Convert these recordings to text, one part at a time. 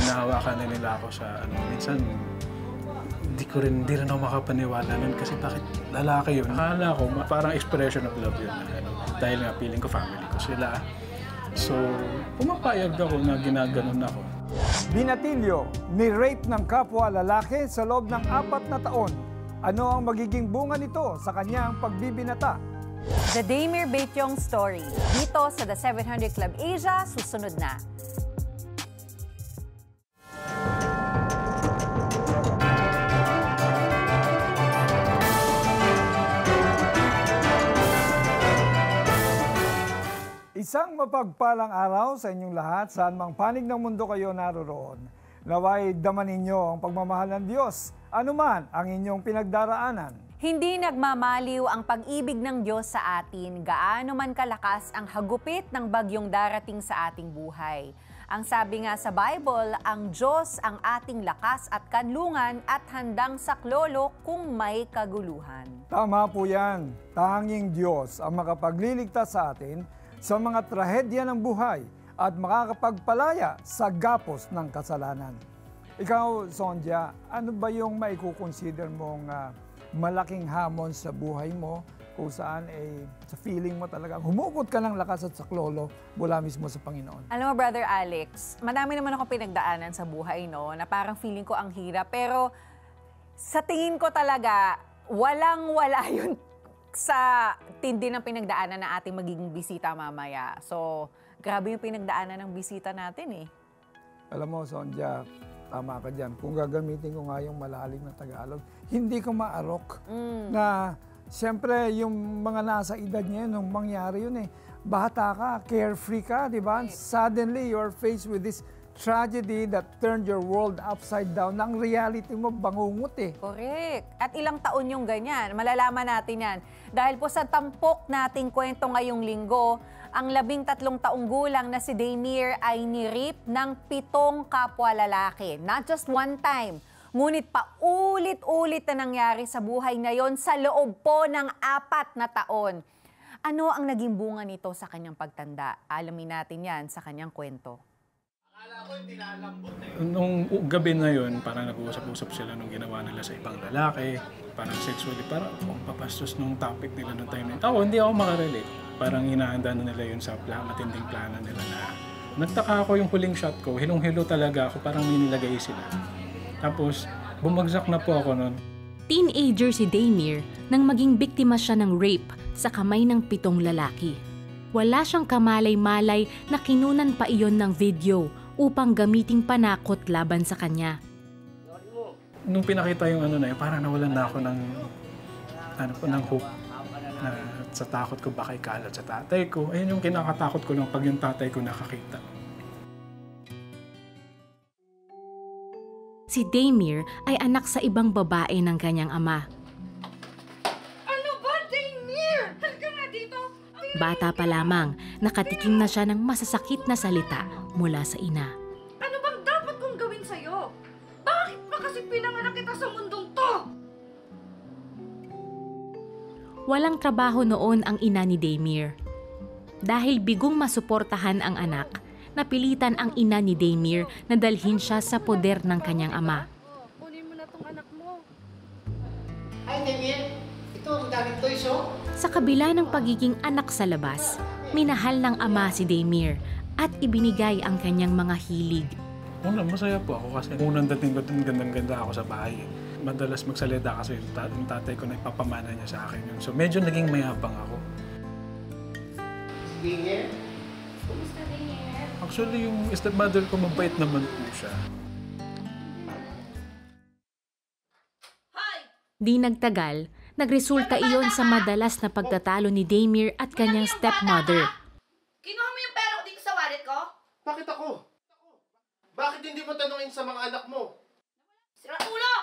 hinahawakan na nila ako sa ano. Minsan, di rin ako makapaniwala nun kasi bakit lalaki yun. Akala ko parang expression of love yun. Ano, dahil nga feeling ko family ko sila. So, pumapayag ako na ginaganon ako. Binatilyo, ni-rape ng kapwa lalaki sa loob ng 4 na taon. Ano ang magiging bunga nito sa kanyang pagbibinata? The Daymir Baetiong Story. Dito sa The 700 Club Asia, susunod na. Isang mapagpalang araw sa inyong lahat, saan mang panig ng mundo kayo naroroon. Naway daman ninyo ang pagmamahal ng Diyos, anuman ang inyong pinagdaraanan. Hindi nagmamaliw ang pag-ibig ng Diyos sa atin, gaano man kalakas ang hagupit ng bagyong darating sa ating buhay. Ang sabi nga sa Bible, ang Diyos ang ating lakas at kanlungan at handang saklolo kung may kaguluhan. Tama po yan. Tanging Diyos ang makapagliligtas sa atin sa mga trahedya ng buhay at makakapagpalaya sa gapos ng kasalanan. Ikaw, Sonja, ano ba yung maikukonsider mong malaking hamon sa buhay mo kung saan sa feeling mo talaga humugot ka ng lakas at saklolo mula mismo sa Panginoon? Alam mo, Brother Alex, madami naman ako pinagdaanan sa buhay, no, na parang feeling ko ang hirap. Pero sa tingin ko talaga, walang-wala yun sa tindi ng pinagdaanan na ating magiging bisita mamaya. So, grabe yung pinagdaanan ng bisita natin eh. Alam mo, Sonja, tama ka dyan. Kung gagamitin ko nga yung malalim na Tagalog, hindi ko maarok na siyempre yung mga nasa edad niya yun, nung mangyari yun eh, bata ka, carefree ka, di ba? Suddenly, you're faced with this tragedy that turned your world upside down. Ang reality mo, bangungot eh. Correct. At ilang taon yung ganyan. Malalaman natin yan. Dahil po sa tampok nating kwento ngayong linggo, ang 13 taong gulang na si Daymir ay ni-rape ng 7 kapwa lalaki. Not just one time, ngunit pa ulit-ulit na nangyari sa buhay ngayon sa loob po ng 4 na taon. Ano ang naging bunga nito sa kanyang pagtanda? Alamin natin yan sa kanyang kwento. Nung gabi na yun, parang nag-uusap-usap sila nung ginawa nila sa ibang lalaki. Parang sexually, parang papastos nung topic nila nung time na yun. Hindi ako makarelate. Parang hinahanda na nila yun sa matinding plano nila na nagtaka ako yung huling shot ko. Hilong-hilo talaga ako, parang may nilagay sila. Tapos, bumagsak na po ako nun. Teenager si Daymir nang maging biktima siya ng rape sa kamay ng 7 lalaki. Wala siyang kamalay-malay na kinunan pa iyon ng video upang gamiting panakot laban sa kanya. Nung pinakita yung ano na yun, parang nawalan na ako ng hope na sa takot ko baka ikalat sa tatay ko. Ayun yung kinakatakot ko lang pag yung tatay ko nakakita. Si Daymir ay anak sa ibang babae ng kanyang ama. Ano ba, Daymir? Halika nga dito. Bata pa lamang, nakatikim na siya ng masasakit na salita mula sa ina. Ano bang dapat kong gawin sa'yo? Bakit ba kasi pinanganak kita sa mundong to? Walang trabaho noon ang ina ni Daymir. Dahil bigong masuportahan ang anak, napilitan ang ina ni Daymir na dalhin siya sa poder ng kanyang ama. Kunin mo na tong anak mo. Hi, Daymir. Ito ang daming toys, oh. Sa kabila ng pagiging anak sa labas, minahal ng ama si Daymir at ibinigay ang kanyang mga hilig. Masaya po ako kasi unang dating ko dun, gandang-ganda ako sa bahay. Madalas magsalita kasi yung tatay ko na ipapamana niya sa akin yun. So medyo naging mayabang ako. Daymir? Kumusta, Daymir? Actually, yung stepmother ko mabait naman po siya. Di nagtagal, nagresulta iyon sa madalas na pagtatalo ni Daymir at kanyang stepmother. Kinuha mo yung pera ko dito sa wallet ko? Bakit ako? Bakit hindi mo tanungin sa mga anak mo? Sira ulo!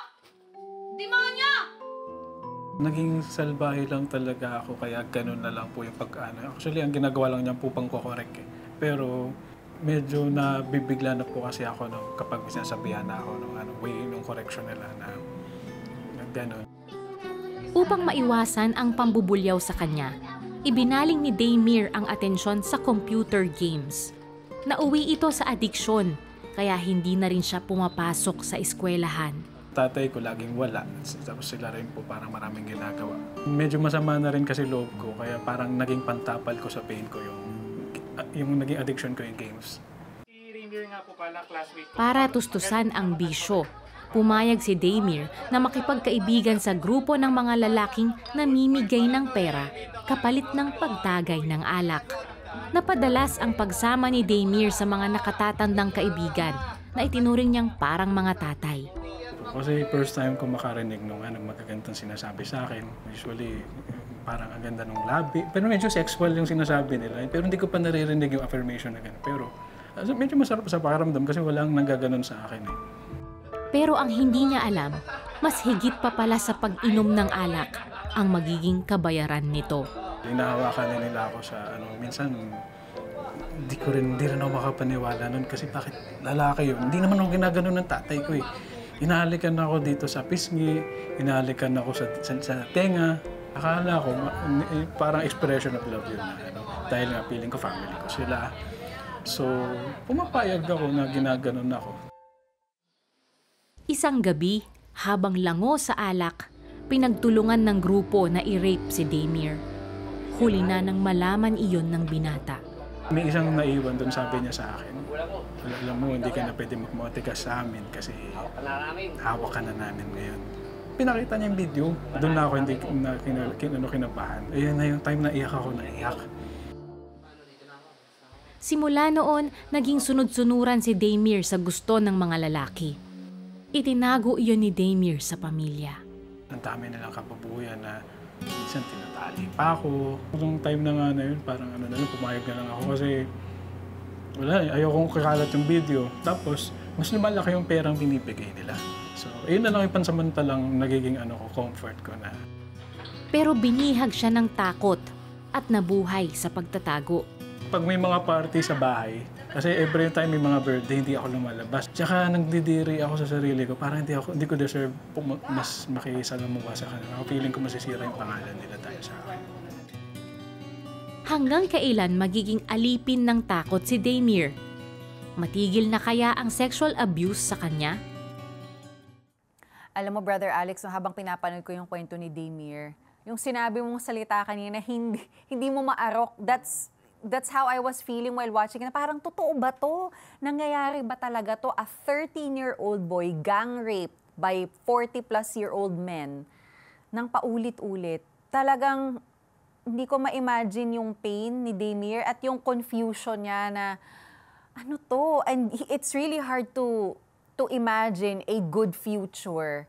Demonyo! Naging salbahe lang talaga ako kaya ganun na lang po yung pag-ano. Actually, ang ginagawa lang niya po pang kokorek eh. Pero medyo nabibigla na po kasi ako kapag sinasabihan na ako ng correction nila na gano'n. Upang maiwasan ang pambubulyaw sa kanya, ibinaling ni Daymir ang atensyon sa computer games. Nauwi ito sa adiksyon, kaya hindi na rin siya pumapasok sa eskwelahan. Tatay ko laging wala, tapos sila rin po parang maraming ginagawa. Medyo masama na rin kasi loob ko, kaya parang naging pantapal ko sa pain ko yung naging addiction ko yung games. Para tustusan ang bisyo, pumayag si Damir na makipagkaibigan sa grupo ng mga lalaking namimigay ng pera kapalit ng pagtagay ng alak. Napadalas ang pagsama ni Damir sa mga nakatatandang kaibigan na itinuring niyang parang mga tatay. Kasi first time ko makarinig nung magagandang sinasabi sa akin. Usually, parang ang ganda ng labi. Pero medyo sexual yung sinasabi nila. Pero hindi ko pa naririnig yung affirmation na gano'n. Pero medyo masarap sa pakiramdam kasi walang nanggaganon sa akin eh. Pero ang hindi niya alam, mas higit pa pala sa pag-inom ng alak ang magiging kabayaran nito. Hinahawakan nila ako sa minsan hindi rin ako makapaniwala nun kasi bakit lalaki yun? Hindi naman ako ginaganon ng tatay ko eh. Hinahalikan ako dito sa pisngi, hinahalikan ako sa tenga. Akala ko parang expression of love yun dahil nga feeling ko family ko sila. So, pumapayag ako na ginaganon ako. Isang gabi, habang lango sa alak, pinagtulungan ng grupo na i-rape si Damir. Huli na nang malaman iyon ng binata. May isang naiwan doon, sabi niya sa akin, alam mo, hindi ka na pwede magmotigas sa amin kasi hawak ka na namin ngayon. Pinakita niya yung video. Doon na ako hindi kinabahan. Ayun na yung time na iyak ako, naiyak. Simula noon, naging sunod-sunuran si Damir sa gusto ng mga lalaki. Itinago iyon ni Damir sa pamilya. Ang dami nilang kapabuyan na minsan tinatali pa ako. Nung time na nga na yun, parang pumayag na lang ako kasi ayokong kakalat yung video. Tapos, mas lumalaki yung perang binibigay nila. So, ayun na lang yung pansamantalang nagiging comfort ko na. Pero binihag siya ng takot at nabuhay sa pagtatago. Pag may mga party sa bahay, kasi every time may mga birthday, hindi ako lumalabas. Tsaka nagdidiri ako sa sarili ko, parang hindi ko deserve mas makisalamuha sa kanila. Feeling ko masisira yung pangalan nila tayo sa akin. Hanggang kailan magiging alipin ng takot si Damir? Matigil na kaya ang sexual abuse sa kanya? Alam mo, Brother Alex, habang pinapanood ko yung kwento ni Damir, yung sinabi mong salita kanina, hindi mo maarok. That's how I was feeling while watching. Na parang, totoo ba to? Nangyayari ba talaga to? A 13-year-old boy gang raped by 40-plus-year-old men nang paulit-ulit. Talagang, hindi ko ma-imagine yung pain ni Damir at yung confusion niya na, ano to? And it's really hard to imagine a good future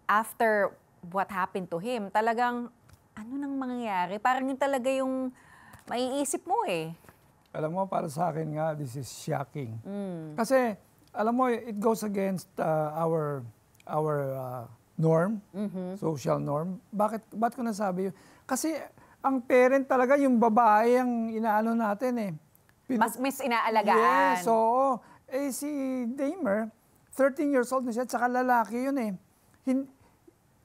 after what happened to him. Talagang, ano nang mangyayari? Parang yun talaga yung maiisip mo eh. Alam mo, para sa akin nga, this is shocking. Kasi, alam mo, it goes against our norm, social norm. Ba't ko nasabi yun? Kasi, ang parent talaga, yung babae ang inaano natin eh. Mas inaalagaan. Yes, so, si Damir, 13 years old na siya, at saka lalaki yun eh.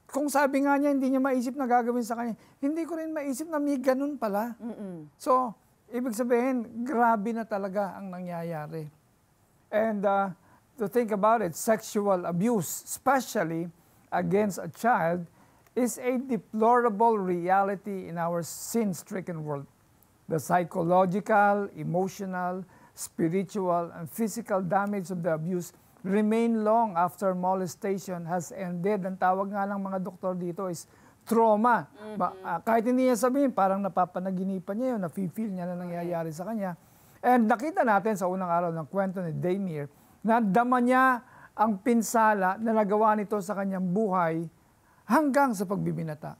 Kung sabi nga niya, hindi niya maisip na gagawin sa kanya, hindi ko rin maisip na may ganun pala. So, ibig sabihin, grabe na talaga ang nangyayari. And to think about it, sexual abuse, especially against a child, is a deplorable reality in our sin-stricken world. The psychological, emotional, spiritual, and physical damage of the abuse remain long after molestation has ended. Ang tawag nga ng mga doktor dito is trauma. Kahit hindi niya sabihin, parang napapanaginipan niya yun, nafe-feel niya na nangyayari sa kanya. And nakita natin sa unang araw ng kwento ni Damir, na dama niya ang pinsala na nagawa nito sa kanyang buhay hanggang sa pagbibinata.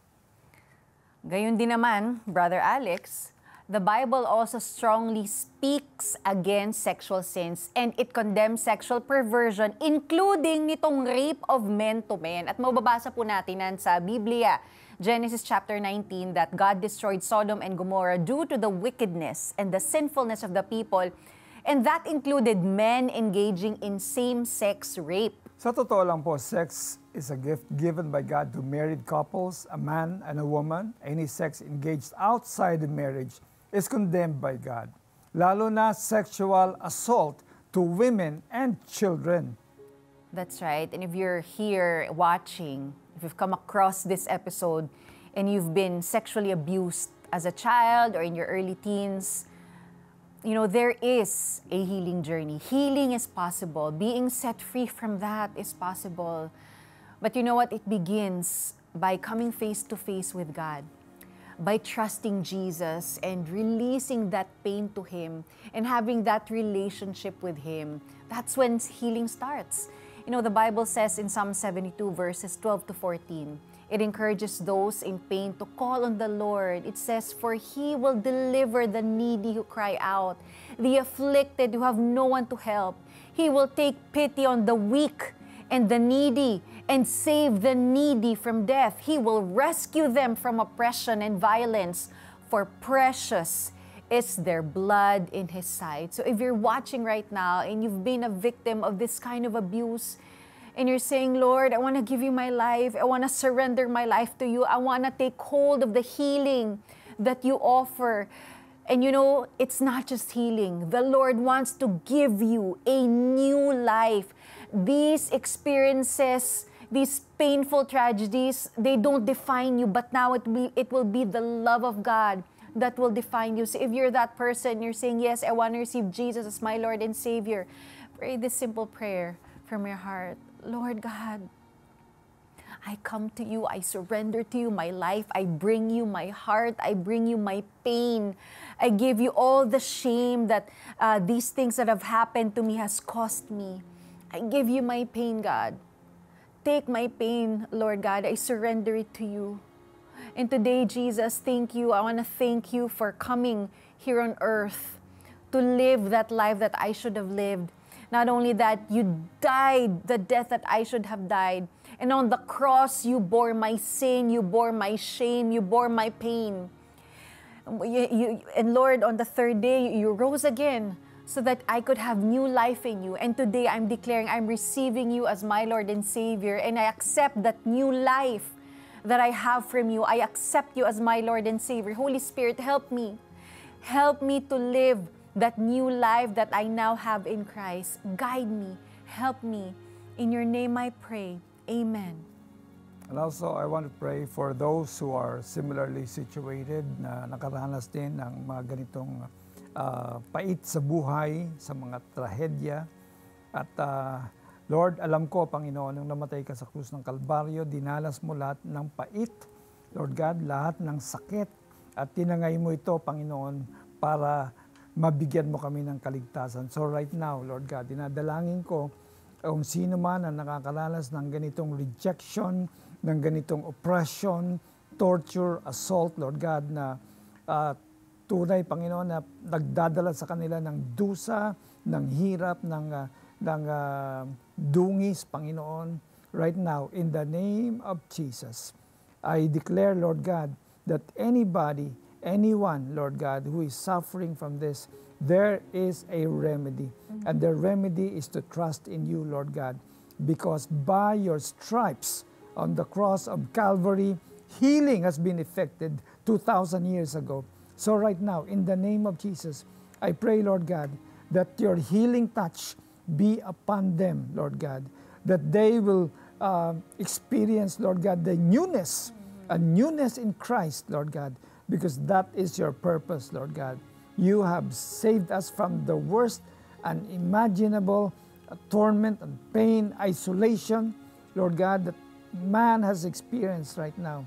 Gayon din naman, Brother Alex, the Bible also strongly speaks against sexual sins and it condemns sexual perversion, including nitong rape of men to men. At mababasa po natin yan sa Biblia, Genesis chapter 19, that God destroyed Sodom and Gomorrah due to the wickedness and the sinfulness of the people, and that included men engaging in same-sex rape. Sa totoo lang po, sex is a gift given by God to married couples, a man and a woman. Any sex engaged outside the marriage is condemned by God. Lalo na sexual assault to women and children. That's right. And if you're here watching, if you've come across this episode and you've been sexually abused as a child or in your early teens, you know, there is a healing journey. Healing is possible. Being set free from that is possible. But you know what? It begins by coming face to face with God, by trusting Jesus and releasing that pain to Him and having that relationship with Him. That's when healing starts. You know, the Bible says in Psalm 72 verses 12 to 14, it encourages those in pain to call on the Lord. It says, "For He will deliver the needy who cry out, the afflicted who have no one to help. He will take pity on the weak and the needy and save the needy from death. He will rescue them from oppression and violence, for precious is their blood in His sight." So if you're watching right now and you've been a victim of this kind of abuse, and you're saying, "Lord, I want to give you my life. I want to surrender my life to you. I want to take hold of the healing that you offer." And you know, it's not just healing. The Lord wants to give you a new life. These experiences, these painful tragedies, they don't define you, but now it will be the love of God that will define you. So if you're that person, you're saying, "Yes, I want to receive Jesus as my Lord and Savior," pray this simple prayer from your heart. "Lord God, I come to you, I surrender to you my life, I bring you my heart, I bring you my pain. I give you all the shame that these things that have happened to me has cost me. I give you my pain, God. Take my pain, Lord God, I surrender it to you. And today, Jesus, thank you. I want to thank you for coming here on earth to live that life that I should have lived. Not only that, you died the death that I should have died. And on the cross, you bore my sin, you bore my shame, you bore my pain. And Lord, on the third day, you rose again so that I could have new life in you. And today, I'm declaring I'm receiving you as my Lord and Savior. And I accept that new life that I have from you. I accept you as my Lord and Savior. Holy Spirit, help me. Help me to live that new life that I now have in Christ. Guide me. Help me. In your name I pray. Amen. And also, I want to pray for those who are similarly situated na nakaranas din ng mga ganitong pait sa buhay, sa mga trahedya. At Lord, alam ko, Panginoon, nung namatay ka sa krus ng Kalbaryo, dinalas mo lahat ng pait, Lord God, lahat ng sakit. At tinangay mo ito, Panginoon, para mabigyan mo kami ng kaligtasan. So right now, Lord God, dinadalangin ko kung sino man ang nakakaranas ng ganitong rejection, ng ganitong oppression, torture, assault, Lord God, na tunay, Panginoon, na nagdadala sa kanila ng dusa, ng hirap, ng dungis, Panginoon. Right now, in the name of Jesus, I declare, Lord God, that anybody, anyone, Lord God, who is suffering from this, there is a remedy. And the remedy is to trust in you, Lord God, because by your stripes on the cross of Calvary, healing has been effected 2,000 years ago. So right now, in the name of Jesus, I pray, Lord God, that your healing touch be upon them, Lord God, that they will experience, Lord God, the newness, a newness in Christ, Lord God, because that is your purpose, Lord God. You have saved us from the worst unimaginable torment and pain, isolation, Lord God, that man has experienced right now.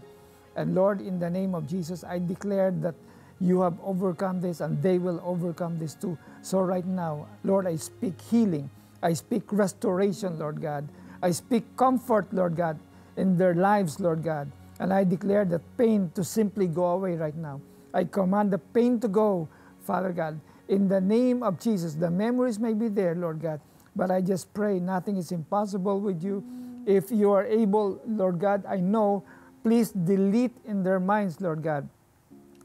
And Lord, in the name of Jesus, I declare that you have overcome this and they will overcome this too. So right now, Lord, I speak healing. I speak restoration, Lord God. I speak comfort, Lord God, in their lives, Lord God. And I declare that pain to simply go away right now. I command the pain to go, Father God. In the name of Jesus, the memories may be there, Lord God. But I just pray nothing is impossible with you. If you are able, Lord God, I know, please delete in their minds, Lord God,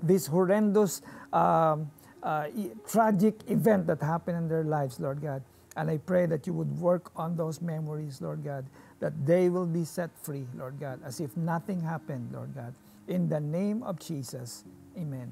this horrendous, tragic event that happened in their lives, Lord God. And I pray that you would work on those memories, Lord God, that they will be set free, Lord God, as if nothing happened, Lord God. In the name of Jesus, amen.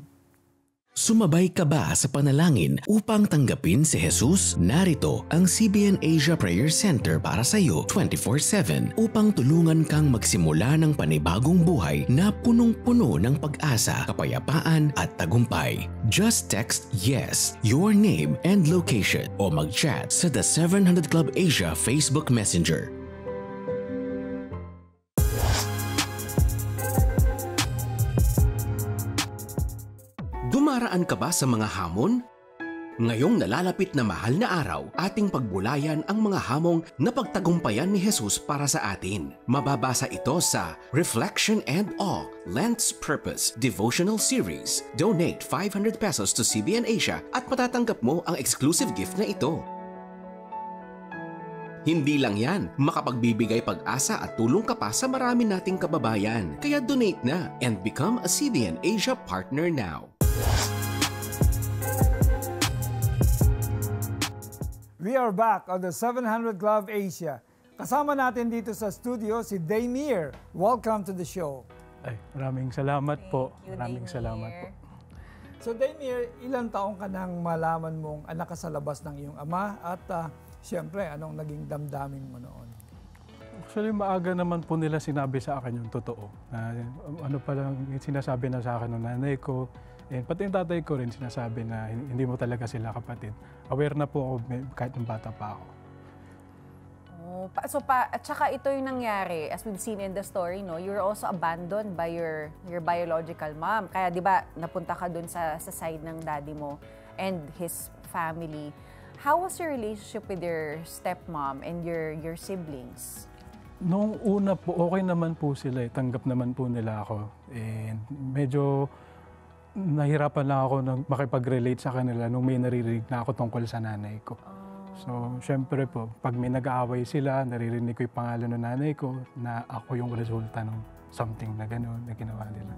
Sumabay ka ba sa panalangin upang tanggapin si Jesus? Narito ang CBN Asia Prayer Center para sa iyo 24/7 upang tulungan kang magsimula ng panibagong buhay na punong-puno ng pag-asa, kapayapaan at tagumpay. Just text YES, your name and location o mag-chat sa The 700 Club Asia Facebook Messenger. Dumaraan ka ba sa mga hamon? Ngayong nalalapit na mahal na araw, ating pagbulayan ang mga hamong napagtagumpayan ni Jesus para sa atin. Mababasa ito sa Reflection and Awe, Lent's Purpose Devotional Series. Donate 500 pesos to CBN Asia at matatanggap mo ang exclusive gift na ito. Hindi lang yan, makapagbibigay pag-asa at tulong ka pa sa marami nating kababayan. Kaya donate na and become a CBN Asia partner now. We are back on the 700 Club Asia. Kasama natin dito sa studio si Daymir. Welcome to the show. Ay, maraming salamat po. Thank you, Maraming Daymir. salamat po. So Daymir, ilang taong ka nang malaman mong anak ka sa labas ng iyong ama at siyempre, anong naging damdamin mo noon? Actually, maaga naman po nila sinabi sa akin yung totoo. Na, ano pa lang sinasabi na sa akin ng nanay ko. And pati yung tatay ko rin sinasabi na hindi mo talaga sila kapatid. Aware na po ako kahit ng bata pa ako. At saka ito yung nangyari, as we've seen in the story, no, you were also abandoned by your biological mom. Kaya di ba napunta ka dun sa side ng daddy mo and his family. How was your relationship with your stepmom and your siblings? Noong una po, okay naman po sila. Tanggap naman po nila ako. And medyo nahirapan lang ako makipag-relate sa kanila nung may naririnig na ako tungkol sa nanay ko. So, syempre po, pag may nag-aaway sila, naririnig ko yung pangalan ng nanay ko na ako yung resulta ng something na gano'n na ginawa nila.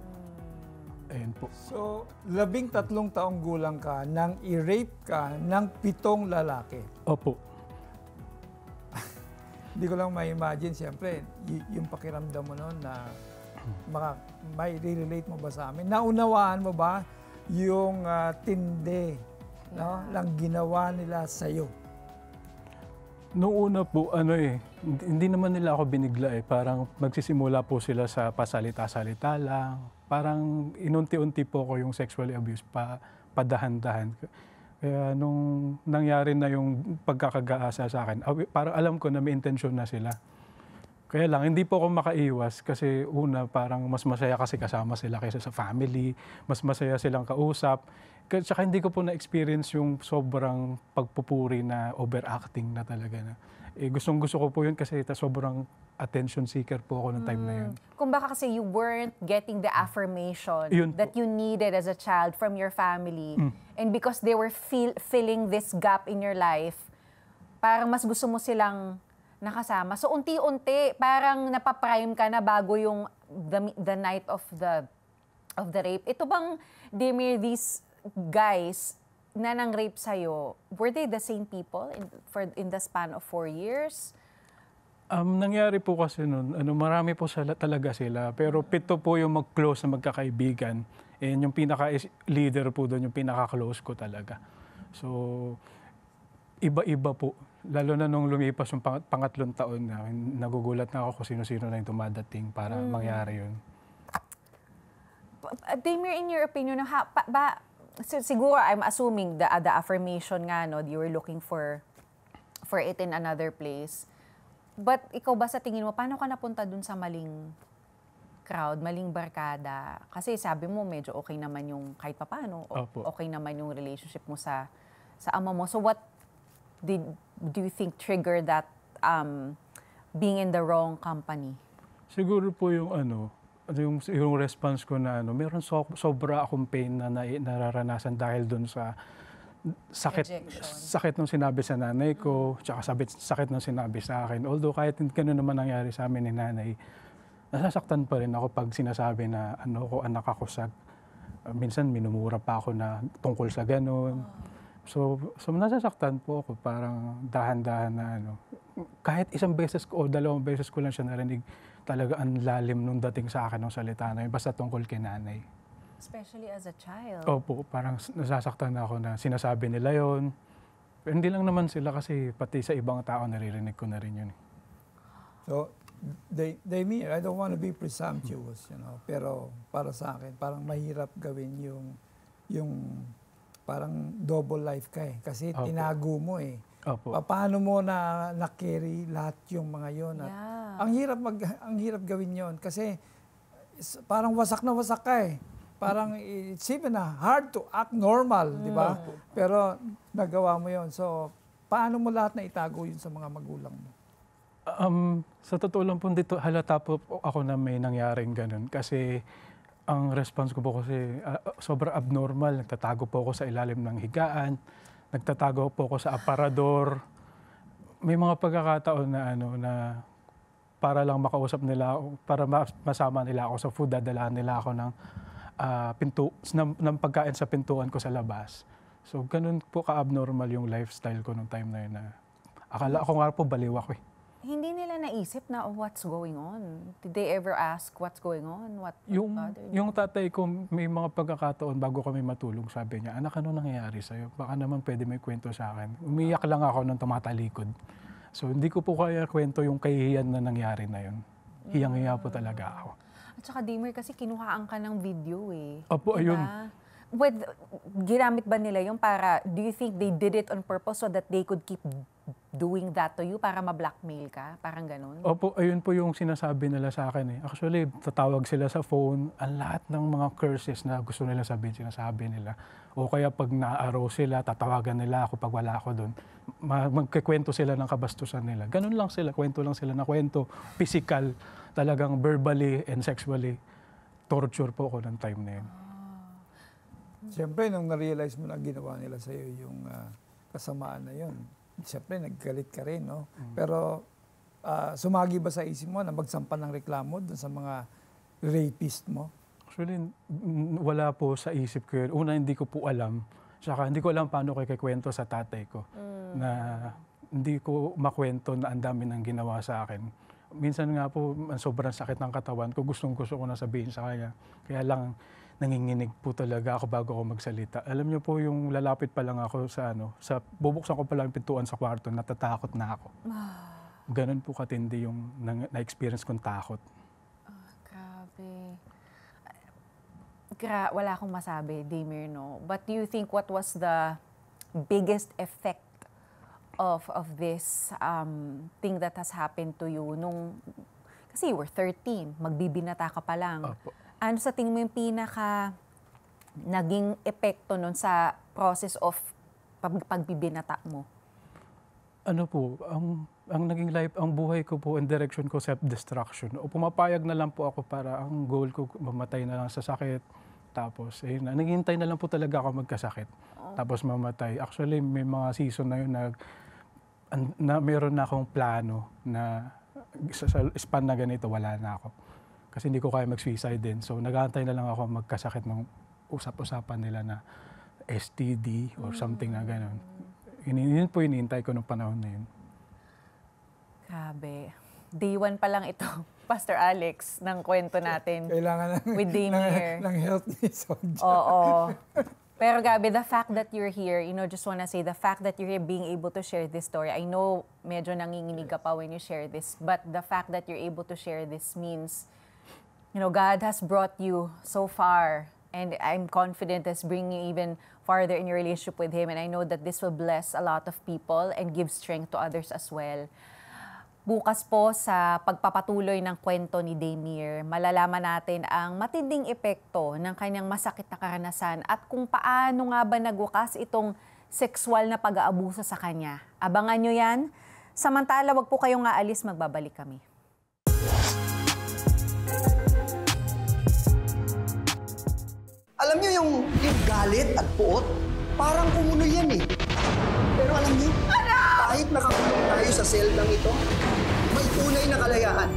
Ayun po. So, 13 taong gulang ka nang i-rape ka ng 7 lalaki. Opo. Hindi ko lang ma-imagine, siyempre, yung pakiramdam mo noon na may relate mo ba sa amin? Naunawaan mo ba yung tindi lang ginawa nila sa'yo? Noong una po, hindi naman nila ako binigla eh. Parang magsisimula po sila sa pasalita-salita lang. Parang inunti-unti po ko yung sexually abuse padahan-dahan. Kaya nung nangyari na yung pagkakagaasa sa akin, parang alam ko na may intensyon na sila. Kaya lang, hindi po ako makaiwas kasi una, parang mas masaya kasi kasama sila kaysa sa family, mas masaya silang kausap. Tsaka hindi ko po na-experience yung sobrang pagpupuri na overacting na talaga. Gustong-gusto ko po yun kasi sobrang attention seeker po ako ng time na yun. Kung baka kasi you weren't getting the affirmation that you needed as a child from your family. And because they were filling this gap in your life, parang mas gusto mo silang nakasama. So unti-unti, parang napaprime ka na bago yung the night of the rape. Ito bang, Daymir, these guys na nang-rape sa'yo, were they the same people in the span of 4 years? Nangyari po kasi nun, marami po talaga sila. Pero 7 po yung mag-close na magkakaibigan. And yung pinaka-leader po doon, yung pinaka-close ko talaga. So, iba-iba po. Lalo na nung lumipas yung pangatlong taon na, nagugulat na ako kung sino-sino na yung dumadating para mangyari yun. Daymir, in your opinion, siguro I'm assuming the affirmation nga, no, you were looking for it in another place. But ikaw ba sa tingin mo, paano ka napunta dun sa maling crowd, maling barkada? Kasi sabi mo, medyo okay naman yung kahit papaano, okay naman yung relationship mo sa ama mo. So what do you think triggered that being in the wrong company? Siguro po yung response ko na meron sobra akong pain na nararanasan dahil dun sa sakit nung sinabi sa nanay ko, tsaka sakit nung sinabi sa akin. Although kahit gano'n naman nangyari sa amin ni nanay, nasasaktan pa rin ako pag sinasabi na anak ako sa, minsan minumura pa ako na tungkol sa gano'n. So nasasaktan po ako, parang dahan-dahan na kahit isang beses o 2 beses ko lang siya narinig, talaga ang lalim nung dating sa akin ng salita na yun, basta tungkol kay nanay. Especially as a child. Opo, parang nasasaktan na ako na sinasabi nila yon. Pero hindi lang naman sila kasi pati sa ibang tao naririnig ko na rin yun. So, they mean, I don't want to be presumptuous, pero para sa akin, parang mahirap gawin yung parang double life ka kasi Opo. tinago mo Opo. Paano mo na-carry lahat yung mga yon? At ang hirap gawin yon kasi parang wasak na wasak ka Parang it's even hard to act normal, di ba? Pero nagawa mo yon. So, paano mo lahat na itago yun sa mga magulang mo? Sa totoo lang po, dito halata po ako na may nangyaring ganun. Kasi ang response ko po kasi sobrang abnormal. Nagtatago po ako sa ilalim ng higaan. Nagtatago po ako sa aparador. May mga pagkakataon na para lang makausap nila, para masama nila ako sa food, dadalahan nila ako ng pagkain sa pintuan ko sa labas. So, ganun po ka-abnormal yung lifestyle ko nung time na yun na akala ko nga po baliw ako Hindi nila naisip na what's going on? Did they ever ask what's going on? What bothered you? Yung tatay ko, may mga pagkakataon bago kami matulog, sabi niya, anak, ano nangyayari sa'yo? Baka naman pwede may kwento sa akin. Umiyak lang ako nung tumatalikod. So, hindi ko po kaya kwento yung kahihiyan na nangyari na yun. Hiyang-hiya po talaga ako. At saka, Damer, kasi kinuhaan ka ng video Opo, ayun. Ginamit ba nila yung para, do you think they did it on purpose so that they could keep doing that to you para ma-blackmail ka? Parang ganun? Opo, ayun po yung sinasabi nila sa akin Actually, tatawag sila sa phone, ang lahat ng mga curses na gusto nila sabihin, sinasabi nila. O kaya pag na-araw sila, tatawagan nila ako pag wala ako doon. Magkikwento sila ng kabastusan nila. Ganun lang sila, kwento lang sila na kwento. Physical, talagang verbally and sexually torture po ako ng time na yun. Siyempre, nung na-realize mo na ginawa nila sa'yo yung kasamaan na yun, siyempre, naggalit ka rin, no? Pero sumagi ba sa isip mo na magsampa ng reklamo dun sa mga rapist mo? Actually, wala po sa isip ko yun. Una, hindi ko po alam. Saka hindi ko alam paano ko kikwento sa tatay ko. Na hindi ko makwento na ang dami ng ginawa sa akin. Minsan nga po, sobrang sakit ng katawan ko. Gustong-gusto ko na sabihin sa kanya. Kaya lang, nanginginig po talaga ako bago ako magsalita. Alam niyo po, yung lalapit pa lang ako sa bubuksan ko pa lang yung pintuan sa kwarto, natatakot na ako. Ganun po katindi yung na-experience kong takot. Grabe. Wala akong masabi, Damer, no? But do you think what was the biggest effect of this thing that has happened to you kasi you were 13, magbibinata ka pa lang. Opo. Ano sa tingin mo yung pinaka naging epekto nun sa process of pagbibinata mo? Ano po, ang naging life, ang buhay ko po, and direction ko, self-destruction. O pumapayag na lang po ako para ang goal ko, mamatay na lang sa sakit. Tapos, naghihintay na lang po talaga ako magkasakit. Tapos mamatay. Actually, may mga season na yun na meron na akong plano na sa span na ganito, wala na ako. Kasi hindi ko kaya mag-suicide din. So, nag-aantay na lang ako magkasakit ng usap-usapan nila na STD or something na gano'n. Yun po hinihintay ko nung panahon na yun. Grabe. Day 1 pa lang ito, Pastor Alex, ng kwento natin. Kailangan with Damer. ng help ni Sonja. Oo. Pero Gabi, the fact that you're here, just wanna say, the fact that you're here being able to share this story, I know medyo nanginginig ka pa when you share this, but the fact that you're able to share this means God has brought you so far, and I'm confident that's bringing you even farther in your relationship with Him, and I know that this will bless a lot of people and give strength to others as well. Bukas po sa pagpapatuloy ng kwento ni Damer, malalaman natin ang matinding epekto ng kanyang masakit na karanasan at kung paano nga ba nagwakas itong sexual na pag-aabuso sa kanya. Abangan nyo yan. Samantala, wag po kayong aalis, magbabalik kami. Alam niyo yung galit at puot, parang kumuno yan eh. Pero alam niyo, kahit nakakulong tayo sa seldang ito, may tunay na kalayaan.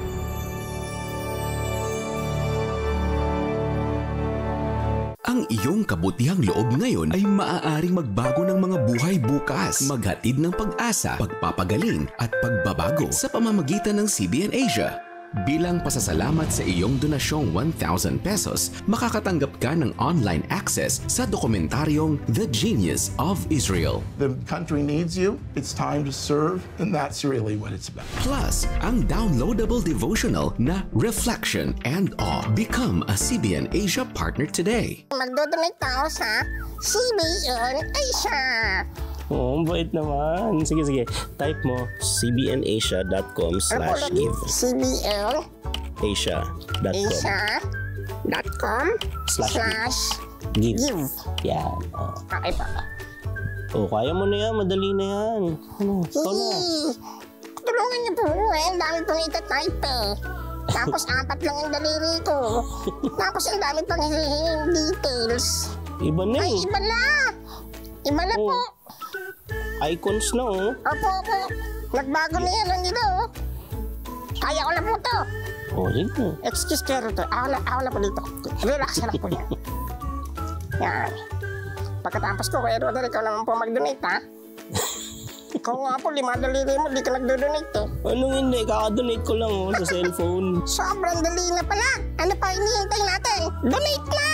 Ang iyong kabutihang loob ngayon ay maaaring magbago ng mga buhay bukas. Maghatid ng pag-asa, pagpapagaling at pagbabago sa pamamagitan ng CBN Asia. Bilang pasasalamat sa iyong donasyong 1,000 pesos, makakatanggap ka ng online access sa dokumentaryong The Genius of Israel. The country needs you. It's time to serve, and that's really what it's about. Plus, ang downloadable devotional na Reflection and Awe. Become a CBN Asia partner today. Magdodonate tayo sa CBN Asia. Oo, bait naman. Sige, sige. Type mo cbnasia.com/give. cbnasia.com/give. Yan. Oh. Okay pa. Oh, kaya mo na yan. Madali na yan. Ano? Ikaw na. Tulungan niyo po. Ang dami pong itatype eh. Tapos 4 lang yung daliri ko. Tapos ang dami pang details. Iba na eh. Ay, iba na. Iba na po. Icons na oh. Opo, opo. Nagbago na yan ang ito oh. Kaya ko na po to. Oh, sige. Excuse kero to. Ako na po dito. Relax na po yan. Yan. Pagkatapos ko, kaya Rodel, ikaw naman po mag-donate ha. Ikaw nga po, 5 daliri mo, di ka nag-donate eh. Anong hindi? Kaka-donate ko lang oh, sa cellphone. Sobrang dali na pala. Ano pa hinihintay natin? Donate na!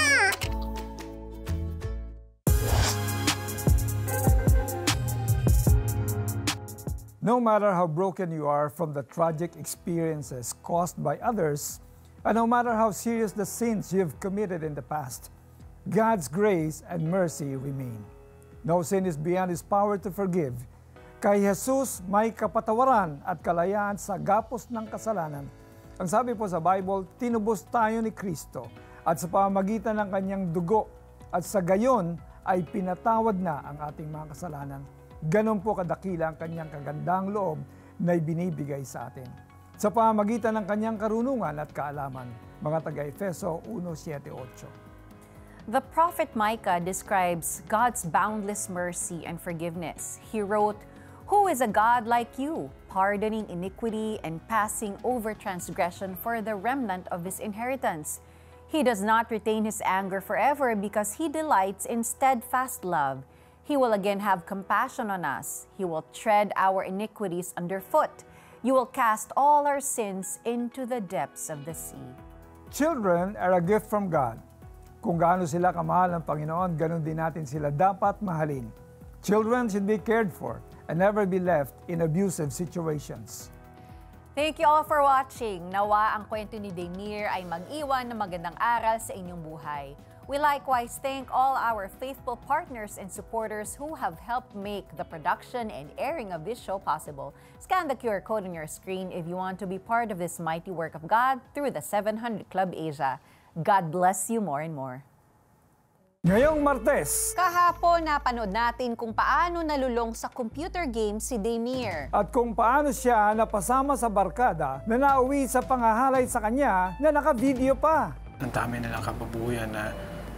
No matter how broken you are from the tragic experiences caused by others, and no matter how serious the sins you've committed in the past, God's grace and mercy remain. No sin is beyond His power to forgive. Kay Jesus may kapatawaran at kalayaan sa gapos ng kasalanan. Ang sabi po sa Bible, tinubos tayo ni Kristo at sa pamamagitan ng kanyang dugo at sa gayon ay pinatawad na ang ating mga kasalanan. Ganon po kadakila ang kanyang kagandang loob na ibinibigay sa atin. Sa pamamagitan ng kanyang karunungan at kaalaman, mga taga-Efeso 1:7-8. The prophet Micah describes God's boundless mercy and forgiveness. He wrote, "Who is a God like you, pardoning iniquity and passing over transgression for the remnant of His inheritance? He does not retain His anger forever because He delights in steadfast love. He will again have compassion on us. He will tread our iniquities underfoot. You will cast all our sins into the depths of the sea." Children are a gift from God. Kung gaano sila kamahal ng Panginoon, ganon din natin sila dapat mahalin. Children should be cared for and never be left in abusive situations. Thank you all for watching. Nawa ang kwento ni Daymir ay mag-iwan ng magandang aral sa inyong buhay. We likewise thank all our faithful partners and supporters who have helped make the production and airing of this show possible. Scan the QR code on your screen if you want to be part of this mighty work of God through the 700 Club Asia. God bless you more and more. Ngayong Martes, Kahapon, napanood natin kung paano nalulong sa computer game si Daymir. at kung paano siya napasama sa barkada na nauwi sa pangahalay sa kanya na naka-video pa. Ang dami nilang kababuyan na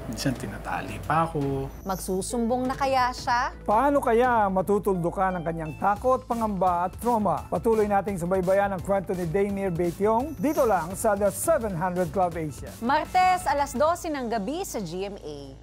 minsan tinatali pa ako. Magsusumbong na kaya siya? Paano kaya matutuldukan ang kanyang takot, pangamba at trauma? Patuloy nating subaybayan ang kwento ni Daymir Betiong dito lang sa The 700 Club Asia. Martes, alas 12 ng gabi sa GMA.